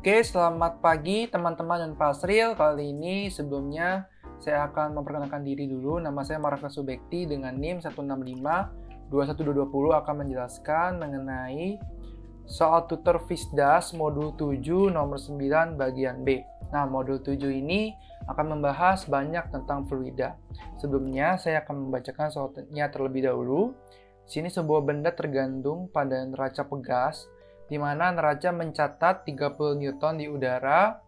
Oke, selamat pagi teman-teman dan Pak Sril. Kali ini sebelumnya saya akan memperkenalkan diri dulu. Nama saya Marafka Subekti dengan NIM 165-21220 akan menjelaskan mengenai soal tutor FISDAS modul 7 nomor 9 bagian B. Nah, modul 7 ini akan membahas banyak tentang fluida. Sebelumnya saya akan membacakan soalnya terlebih dahulu. Di sini sebuah benda tergantung pada neraca pegas, di mana neraca mencatat 30 Newton di udara,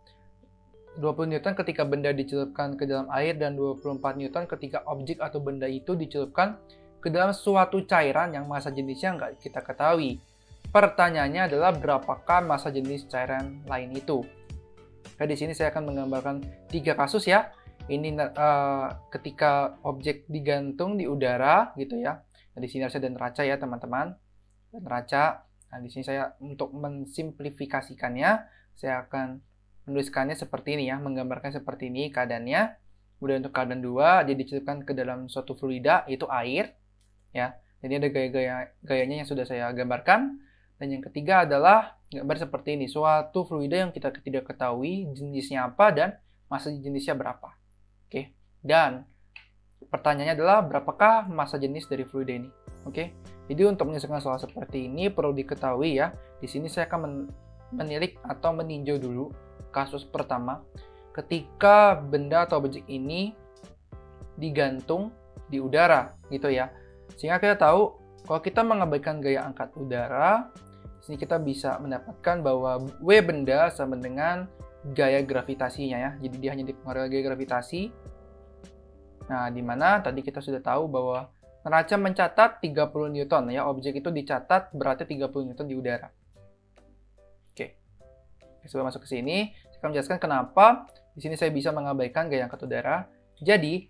20 Newton ketika benda dicelupkan ke dalam air, dan 24 Newton ketika objek atau benda itu dicelupkan ke dalam suatu cairan yang massa jenisnya nggak kita ketahui. Pertanyaannya adalah berapakah massa jenis cairan lain itu? Oke, di sini saya akan menggambarkan 3 kasus ya. Ini ketika objek digantung di udara gitu ya. Nah, di sini harus ada neraca ya teman-teman. Neraca. Nah, di sini saya untuk mensimplifikasikannya, saya akan menuliskannya seperti ini ya, menggambarkan seperti ini keadaannya. Kemudian untuk keadaan 2, dia dicelupkan ke dalam suatu fluida, yaitu air. Ya, jadi ada gaya-gayanya yang sudah saya gambarkan. Dan yang ketiga adalah gambar seperti ini, suatu fluida yang kita tidak ketahui jenisnya apa dan massa jenisnya berapa. Oke, dan pertanyaannya adalah berapakah massa jenis dari fluida ini. Oke, jadi untuk menyelesaikan soal seperti ini perlu diketahui ya. Di sini saya akan menilik atau meninjau dulu kasus pertama, ketika benda atau objek ini digantung di udara, gitu ya. Sehingga kita tahu kalau kita mengabaikan gaya angkat udara, di sini kita bisa mendapatkan bahwa W benda sama dengan gaya gravitasinya ya. Jadi dia hanya dipengaruhi gaya gravitasi. Nah, di mana tadi kita sudah tahu bahwa neraca mencatat 30 Newton ya, objek itu dicatat berarti 30 Newton di udara. Oke. Sebelum masuk ke sini, saya akan menjelaskan kenapa di sini saya bisa mengabaikan gaya angkat udara. Jadi,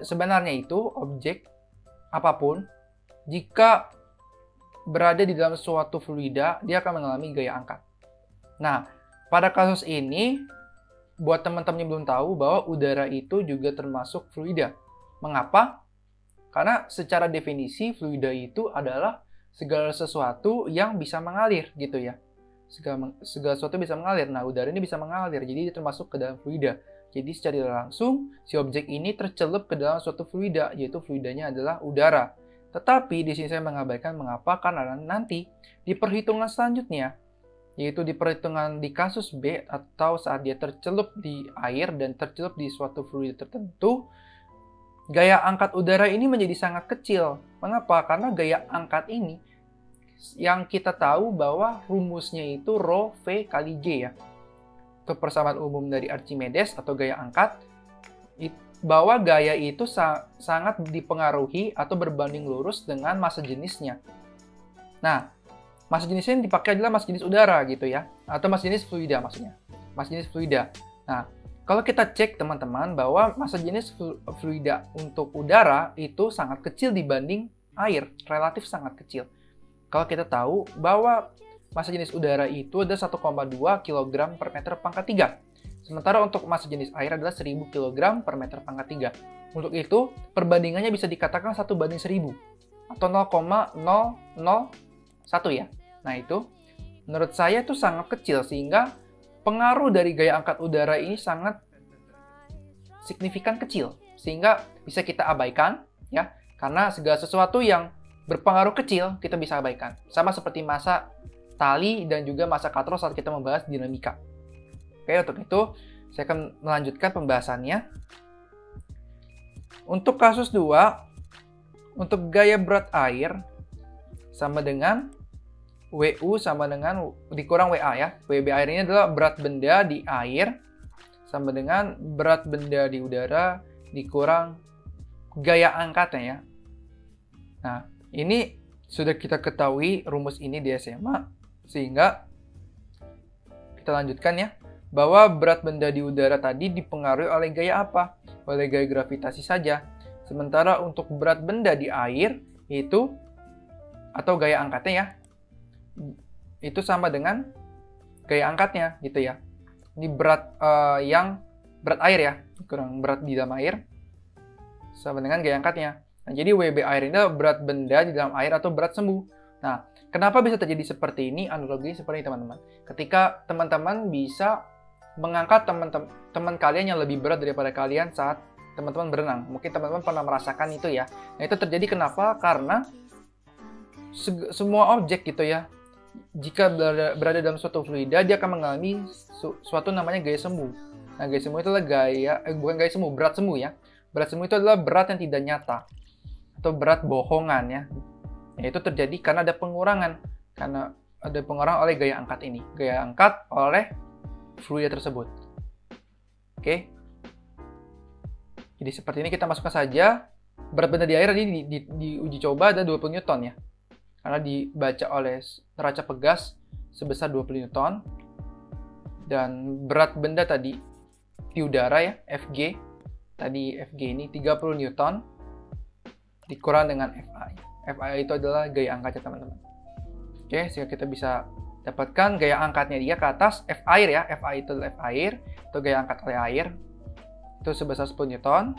sebenarnya itu objek apapun jika berada di dalam suatu fluida, dia akan mengalami gaya angkat. Nah, pada kasus ini buat teman-teman yang belum tahu bahwa udara itu juga termasuk fluida. Mengapa? Karena secara definisi fluida itu adalah segala sesuatu yang bisa mengalir gitu ya. Segala sesuatu bisa mengalir. Nah, udara ini bisa mengalir, jadi dia termasuk ke dalam fluida. Jadi secara langsung si objek ini tercelup ke dalam suatu fluida, yaitu fluidanya adalah udara. Tetapi di sini saya mengabaikan mengapa? Karena nanti di perhitungan selanjutnya, yaitu di perhitungan di kasus B atau saat dia tercelup di air dan tercelup di suatu fluida tertentu, gaya angkat udara ini menjadi sangat kecil. Mengapa? Karena gaya angkat ini yang kita tahu bahwa rumusnya itu Rho V kali G ya. Untuk persamaan umum dari Archimedes atau gaya angkat, bahwa gaya itu sangat dipengaruhi atau berbanding lurus dengan massa jenisnya. Nah, massa jenisnya yang dipakai adalah massa jenis udara gitu ya, atau massa jenis fluida maksudnya. Massa jenis fluida. Nah, kalau kita cek teman-teman bahwa massa jenis fluida untuk udara itu sangat kecil dibanding air, relatif sangat kecil. Kalau kita tahu bahwa massa jenis udara itu ada 1,2 kg per meter pangkat 3. Sementara untuk massa jenis air adalah 1000 kg per meter pangkat 3. Untuk itu, perbandingannya bisa dikatakan 1:1000 atau 0,001 ya. Nah, itu menurut saya itu sangat kecil sehingga pengaruh dari gaya angkat udara ini sangat signifikan kecil, sehingga bisa kita abaikan ya, karena segala sesuatu yang berpengaruh kecil kita bisa abaikan. Sama seperti massa tali dan juga massa katros saat kita membahas dinamika. Oke, untuk itu saya akan melanjutkan pembahasannya. Untuk kasus 2, untuk gaya berat air sama dengan WU sama dengan dikurang WA ya. WB air ini adalah berat benda di air sama dengan berat benda di udara dikurang gaya angkatnya ya. Nah, ini sudah kita ketahui rumus ini di SMA, sehingga kita lanjutkan ya. Bahwa berat benda di udara tadi dipengaruhi oleh gaya apa? Oleh gaya gravitasi saja. Sementara untuk berat benda di air itu atau gaya angkatnya ya, itu sama dengan gaya angkatnya gitu ya. Ini berat yang berat air ya, kurang berat di dalam air sama dengan gaya angkatnya. Nah, jadi WB air ini adalah berat benda di dalam air atau berat semu. Nah, kenapa bisa terjadi seperti ini? Analoginya seperti ini, teman-teman. Ketika teman-teman bisa mengangkat teman kalian yang lebih berat daripada kalian saat teman-teman berenang. Mungkin teman-teman pernah merasakan itu ya. Nah, itu terjadi kenapa? Karena semua objek gitu ya, jika berada dalam suatu fluida, dia akan mengalami suatu namanya gaya semu. Nah, gaya semu itu adalah bukan gaya semu, berat semu ya. Berat semu itu adalah berat yang tidak nyata atau berat bohongan ya. Itu terjadi karena ada pengurangan oleh gaya angkat ini. Gaya angkat oleh fluida tersebut. Oke. Jadi seperti ini kita masukkan saja. Berat benda di air tadi di uji coba ada 20 Newton ya. Karena dibaca oleh neraca pegas sebesar 20 Newton. Dan berat benda tadi di udara ya, Fg. Tadi Fg ini 30 Newton dikurang dengan Fi. Fi itu adalah gaya angkatnya, teman-teman. Oke, sehingga kita bisa dapatkan gaya angkatnya dia ke atas F air ya. Fi itu adalah F air, itu gaya angkat oleh air. Itu sebesar 10 Newton.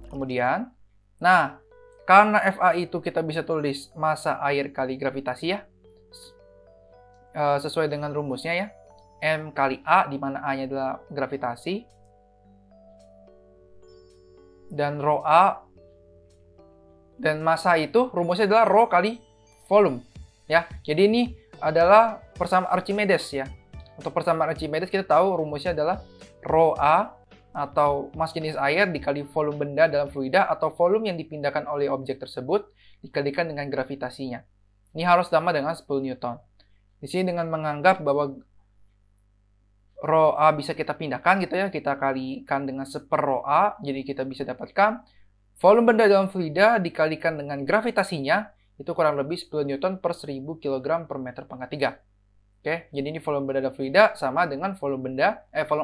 Kemudian, nah, karena Fa itu kita bisa tulis massa air kali gravitasi ya. Sesuai dengan rumusnya ya. M kali A, di mana A-nya adalah gravitasi. Dan rho A, dan massa itu rumusnya adalah rho kali volume ya. Jadi ini adalah persamaan Archimedes ya. Untuk persamaan Archimedes kita tahu rumusnya adalah rho A atau mass jenis air dikali volume benda dalam fluida atau volume yang dipindahkan oleh objek tersebut dikalikan dengan gravitasinya. Ini harus sama dengan 10 Newton. Di sini dengan menganggap bahwa rho A bisa kita pindahkan gitu ya, kita kalikan dengan 1/10 rho A, jadi kita bisa dapatkan volume benda dalam fluida dikalikan dengan gravitasinya itu kurang lebih 10 Newton per 1000 kg per meter pangkat 3. Oke, jadi ini volume benda dalam fluida sama dengan volume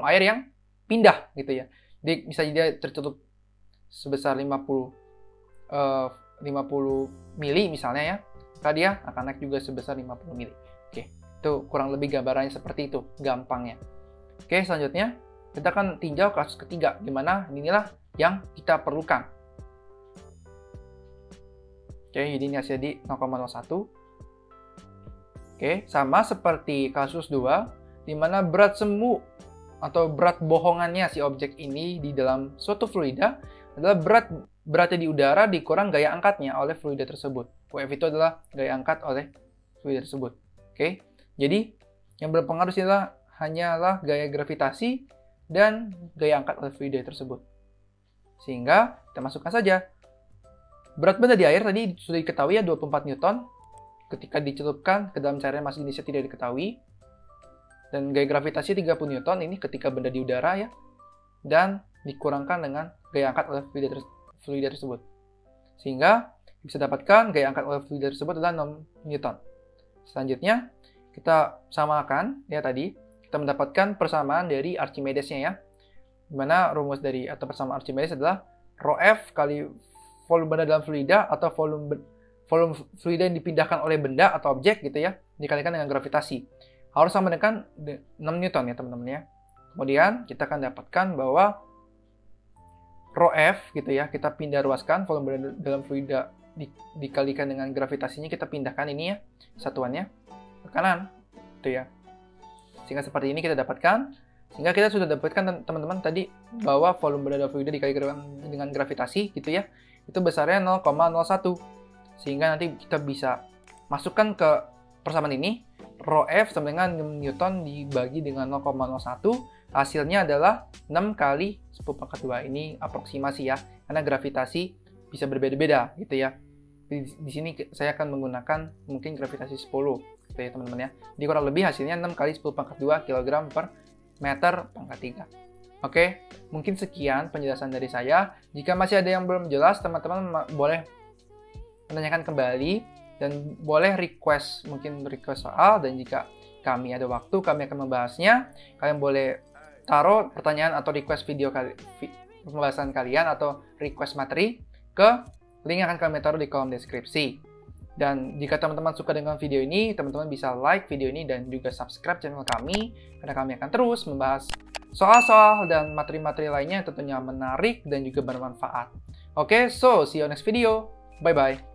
air yang pindah gitu ya. Jadi bisa jadi tertutup sebesar 50 mili misalnya ya. Tadi ya akan naik juga sebesar 50 mili. Oke, itu kurang lebih gambarannya seperti itu, gampangnya. Oke, selanjutnya kita akan tinjau kasus ketiga, di mana inilah yang kita perlukan. Oke, jadi ini hasilnya di 0,01. Oke, sama seperti kasus 2, di mana berat semu atau berat bohongannya si objek ini di dalam suatu fluida adalah beratnya di udara dikurang gaya angkatnya oleh fluida tersebut. Wf itu adalah gaya angkat oleh fluida tersebut. Oke, jadi yang berpengaruh hanyalah gaya gravitasi dan gaya angkat oleh fluida tersebut. Sehingga kita masukkan saja. Berat benda di air tadi sudah diketahui ya 24 Newton. Ketika dicelupkan ke dalam cairan mass jenisnya tidak diketahui. Dan gaya gravitasi 30 Newton ini ketika benda di udara ya. Dan dikurangkan dengan gaya angkat oleh fluida tersebut. Sehingga bisa dapatkan gaya angkat oleh fluida tersebut adalah 6 Newton. Selanjutnya kita samakan ya tadi. Kita mendapatkan persamaan dari Archimedesnya ya. Dimana rumus dari atau persamaan Archimedes adalah rho F kali volume benda dalam fluida atau volume fluida yang dipindahkan oleh benda atau objek gitu ya, dikalikan dengan gravitasi. Harus sama dengan 6 Newton ya teman-teman ya. Kemudian kita akan dapatkan bahwa rho F gitu ya, kita pindah ruaskan volume benda dalam fluida dikalikan dengan gravitasinya, kita pindahkan ini ya satuannya ke kanan gitu ya. Sehingga seperti ini kita dapatkan. Sehingga kita sudah dapatkan teman-teman tadi bahwa volume benda dalam fluida dikalikan dengan gravitasi gitu ya. Itu besarnya 0,01. Sehingga nanti kita bisa masukkan ke persamaan ini. Rho F sama dengan 6 Newton dibagi dengan 0,01. Hasilnya adalah 6 kali 10⁻². Ini aproksimasi ya. Karena gravitasi bisa berbeda-beda gitu ya. Di sini saya akan menggunakan mungkin gravitasi 10 gitu ya teman-teman ya. Jadi kurang lebih hasilnya 6 kali 10⁻² kg per meter pangkat 3. Oke, mungkin sekian penjelasan dari saya. Jika masih ada yang belum jelas, teman-teman boleh menanyakan kembali dan boleh request soal, dan jika kami ada waktu, kami akan membahasnya. Kalian boleh taruh pertanyaan atau request video pembahasan kalian atau request materi ke link yang akan kami taruh di kolom deskripsi. Dan jika teman-teman suka dengan video ini, teman-teman bisa like video ini dan juga subscribe channel kami, karena kami akan terus membahas soal-soal dan materi-materi lainnya yang tentunya menarik dan juga bermanfaat. Oke, so see you next video. Bye-bye.